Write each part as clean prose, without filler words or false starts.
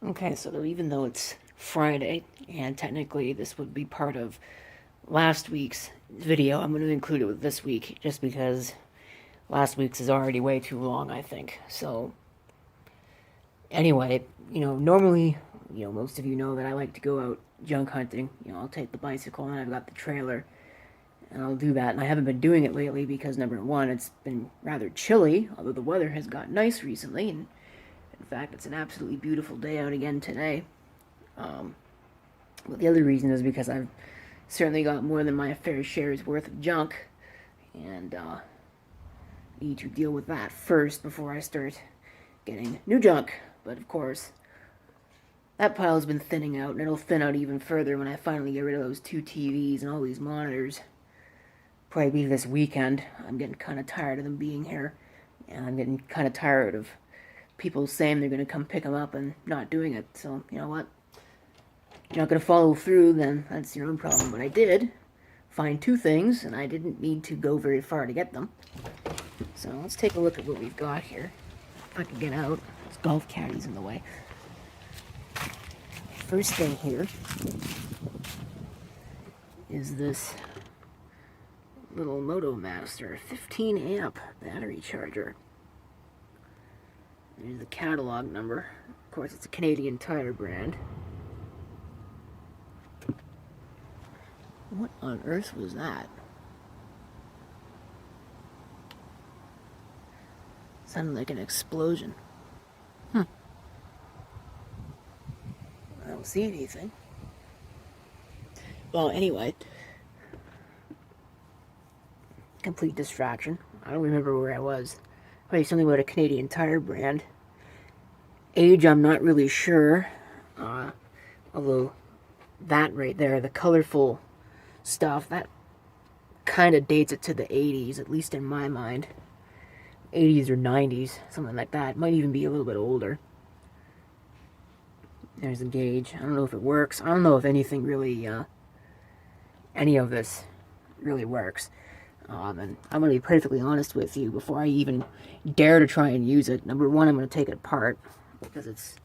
Okay, so even though it's Friday, and technically this would be part of last week's video, I'm going to include it with this week, just because last week's is already way too long, I think. So, anyway, normally, most of you know that I like to go out junk hunting. I'll take the bicycle and I've got the trailer, and I'll do that. And I haven't been doing it lately because, number one, it's been rather chilly, although the weather has got nice recently, and in fact, it's an absolutely beautiful day out again today. But the other reason is because I've certainly got more than my fair share's worth of junk, and need to deal with that first before I start getting new junk. But of course, that pile's been thinning out, and it'll thin out even further when I finally get rid of those two TVs and all these monitors. Probably be this weekend. I'm getting kind of tired of them being here, and I'm getting kind of tired of people saying they're going to come pick them up and not doing it. So, you know what? You're not going to follow through, then that's your own problem. But I did find two things, and I didn't need to go very far to get them. So let's take a look at what we've got here. If I can get out, this golf caddy's in the way. First thing here is this little MotoMaster 15 amp battery charger. There's the catalog number. Of course, it's a Canadian Tire brand. What on earth was that? Sounded like an explosion. I don't see anything. Well, anyway. Complete distraction. I don't remember where I was. Probably something about a Canadian Tire brand. Age, I'm not really sure. Although, that right there, the colorful stuff, that kind of dates it to the 80s, at least in my mind. 80s or 90s, something like that. It might even be a little bit older. There's a gauge. I don't know if it works. I don't know if anything really, any of this really works. And I'm going to be perfectly honest with you before I even dare to try and use it. Number one, I'm going to take it apart because it's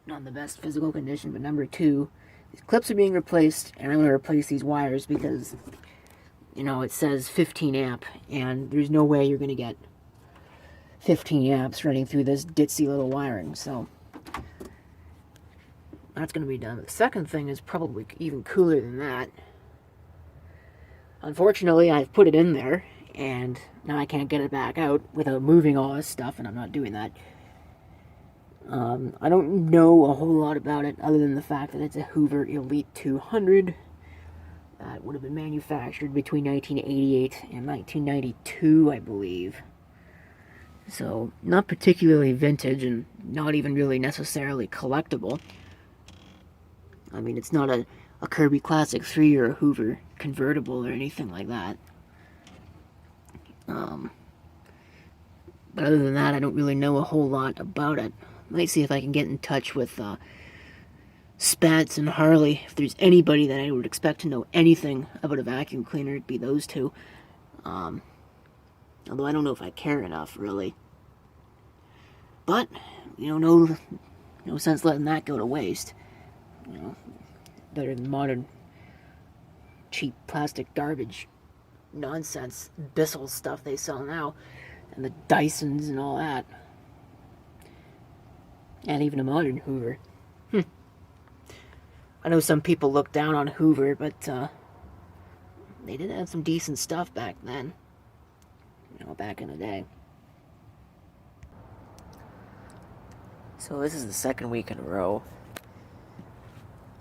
not in the best physical condition. But number two, these clips are being replaced, and I'm going to replace these wires because, it says 15 amp, and there's no way you're going to get 15 amps running through this ditzy little wiring. So that's going to be done. The second thing is probably even cooler than that. Unfortunately, I've put it in there, and now I can't get it back out without moving all this stuff, and I'm not doing that. I don't know a whole lot about it, other than the fact that it's a Hoover Elite 200 that would have been manufactured between 1988 and 1992, I believe. So, not particularly vintage, and not even really necessarily collectible. I mean, it's not a Kirby Classic 3 or a Hoover convertible or anything like that. But other than that, I don't really know a whole lot about it. Might see if I can get in touch with Spatz and Harley. If there's anybody that I would expect to know anything about a vacuum cleaner, it'd be those two. Although I don't know if I care enough, really. But, no sense letting that go to waste. Better than modern cheap plastic garbage nonsense Bissell stuff they sell now, and the Dysons and all that, and even a modern Hoover. I know some people look down on Hoover, but they did have some decent stuff back then, back in the day. So this is the second week in a row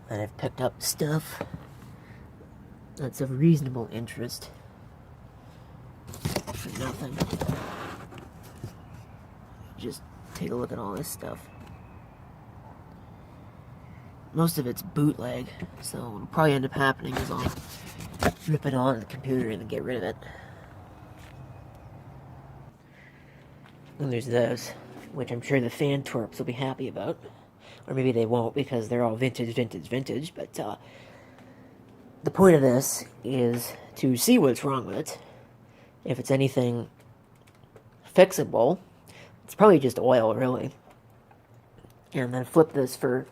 that I've picked up stuff that's of reasonable interest for nothing. Just take a look at all this stuff. Most of it's bootleg, so what'll probably end up happening is I'll rip it on the computer and then get rid of it. And there's those, which I'm sure the fan twerps will be happy about. Or maybe they won't because they're all vintage, but the point of this is to see what's wrong with it. If it's anything fixable, it's probably just oil, really. and then flip this for,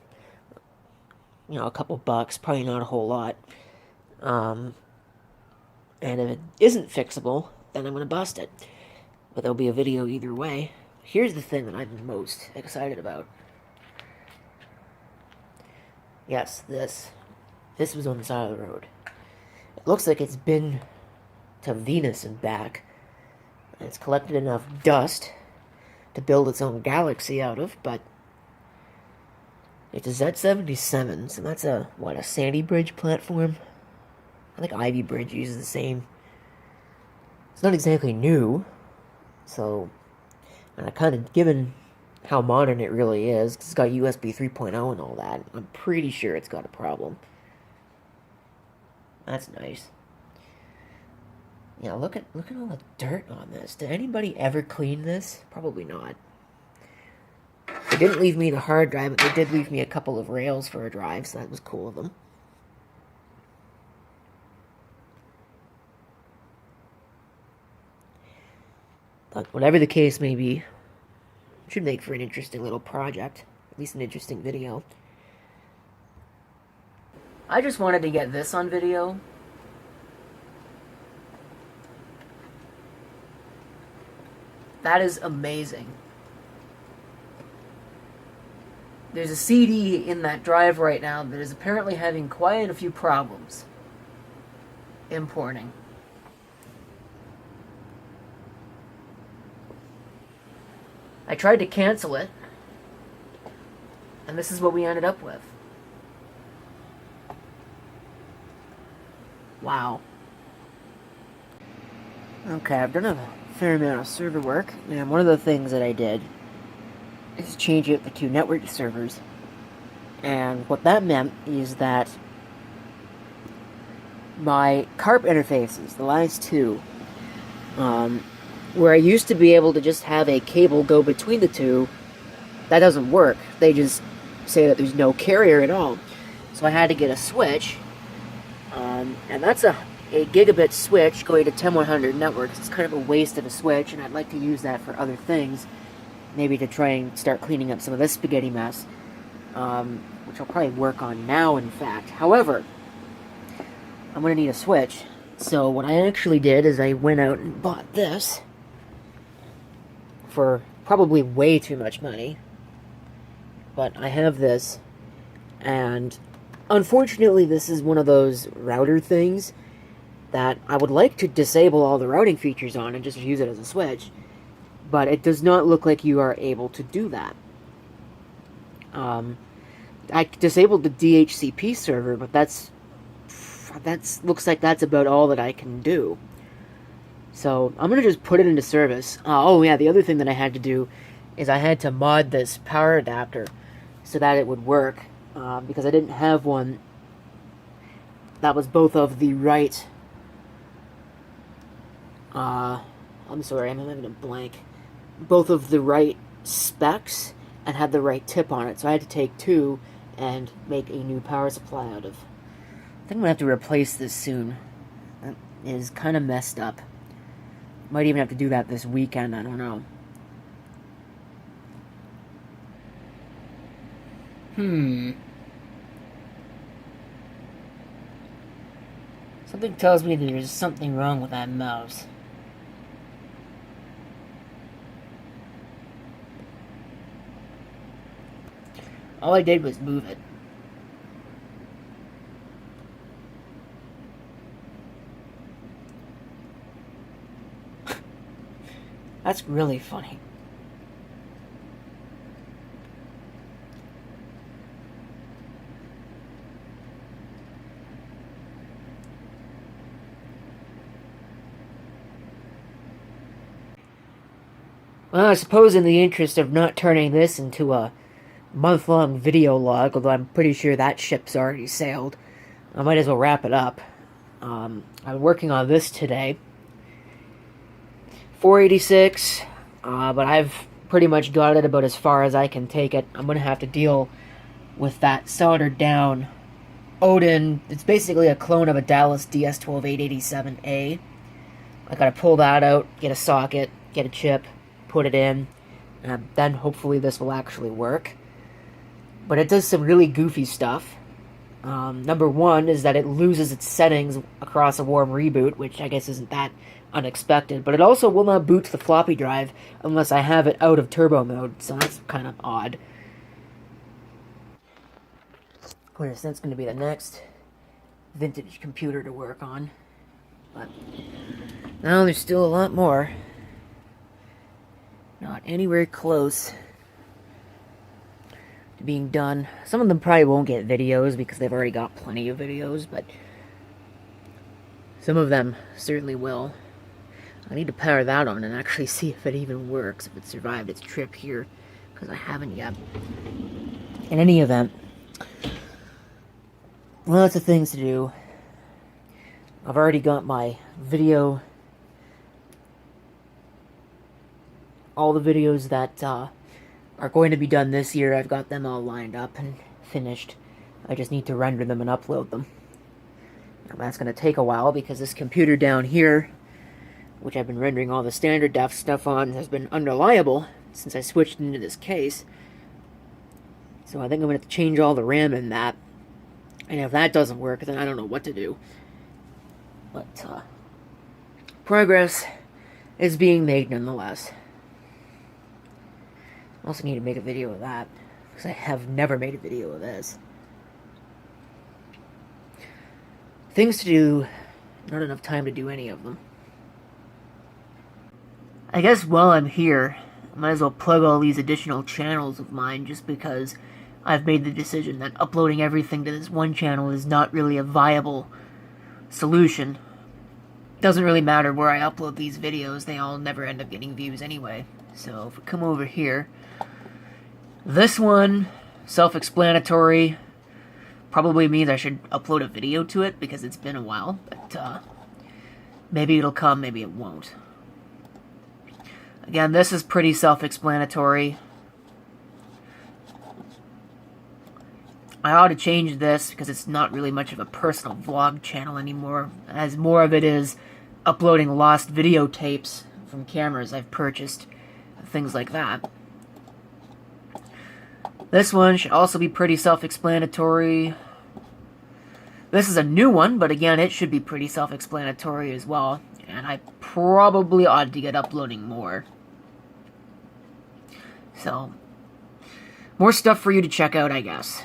a couple bucks, probably not a whole lot. And if it isn't fixable, then I'm going to bust it. But there'll be a video either way. Here's the thing that I'm most excited about. Yes, this. This was on the side of the road. It looks like it's been to Venus and back. And it's collected enough dust to build its own galaxy out of, but it's a Z-77, so that's a Sandy Bridge platform? I think Ivy Bridge uses the same. It's not exactly new, so, and kind of given how modern it really is, 'cause it's got USB 3.0 and all that, I'm pretty sure it's got a problem. That's nice. Yeah, look at all the dirt on this. Did anybody ever clean this? Probably not. They didn't leave me the hard drive, but they did leave me a couple of rails for a drive, so that was cool of them. But whatever the case may be, it should make for an interesting little project. At least an interesting video. I just wanted to get this on video. That is amazing. There's a CD in that drive right now that is apparently having quite a few problems importing. I tried to cancel it, and this is what we ended up with. Wow. Okay, I've done a fair amount of server work, and one of the things that I did is change out the two network servers. And what that meant is that my CARP interfaces, the last two, where I used to be able to just have a cable go between the two, that doesn't work. They just say that there's no carrier at all. So I had to get a switch, and that's a gigabit switch going to 10100 networks. It's kind of a waste of a switch, and I'd like to use that for other things. Maybe to try and start cleaning up some of this spaghetti mess, which I'll probably work on now, in fact. However, I'm going to need a switch. So what I actually did is I went out and bought this for probably way too much money. But I have this, and unfortunately this is one of those router things that I would like to disable all the routing features on and just use it as a switch. But it does not look like you are able to do that. I disabled the DHCP server, but that's looks like that's about all that I can do. So I'm gonna just put it into service. Oh yeah, the other thing that I had to do is I had to mod this power adapter so that it would work, because I didn't have one that was both of the right. I'm sorry, I'm having a blank. Both of the right specs and had the right tip on it. So I had to take two and make a new power supply out of. I think I'm going to have to replace this soon. That is kind of messed up. Might even have to do that this weekend, I don't know. Something tells me there's something wrong with that mouse. All I did was move it. That's really funny. Well, I suppose in the interest of not turning this into a month-long video log, although I'm pretty sure that ship's already sailed, I might as well wrap it up. I'm working on this today. 486, but I've pretty much got it about as far as I can take it. I'm going to have to deal with that soldered down Odin. It's basically a clone of a Dallas DS12887A. I got to pull that out, get a socket, get a chip, put it in, and then hopefully this will actually work. But it does some really goofy stuff. Number one is that it loses its settings across a warm reboot, which I guess isn't that unexpected. But it also will not boot to the floppy drive unless I have it out of turbo mode, so that's kind of odd. Of course, that's going to be the next vintage computer to work on. But now there's still a lot more. Not anywhere close to being done. Some of them probably won't get videos because they've already got plenty of videos, but some of them certainly will. I need to power that on and actually see if it even works, if it survived its trip here, because I haven't yet. In any event, lots of things to do. I've already got my video, all the videos that are going to be done this year. I've got them all lined up and finished. I just need to render them and upload them. Now, that's going to take a while because this computer down here, which I've been rendering all the standard def stuff on, has been unreliable since I switched into this case. So I think I'm going to have to change all the RAM in that. And if that doesn't work, then I don't know what to do. But progress is being made nonetheless. I also need to make a video of that, because I have never made a video of this. Things to do, not enough time to do any of them. I guess while I'm here, I might as well plug all these additional channels of mine, just because I've made the decision that uploading everything to this one channel is not really a viable solution. Doesn't really matter where I upload these videos, they all never end up getting views anyway. So if we come over here, this one, self-explanatory, probably means I should upload a video to it because it's been a while, but maybe it'll come, maybe it won't. Again, this is pretty self-explanatory. I ought to change this because it's not really much of a personal vlog channel anymore, as more of it is uploading lost videotapes from cameras I've purchased, things like that. This one should also be pretty self-explanatory. This is a new one, but again, it should be pretty self-explanatory as well, and I probably ought to get uploading more. So, more stuff for you to check out, I guess.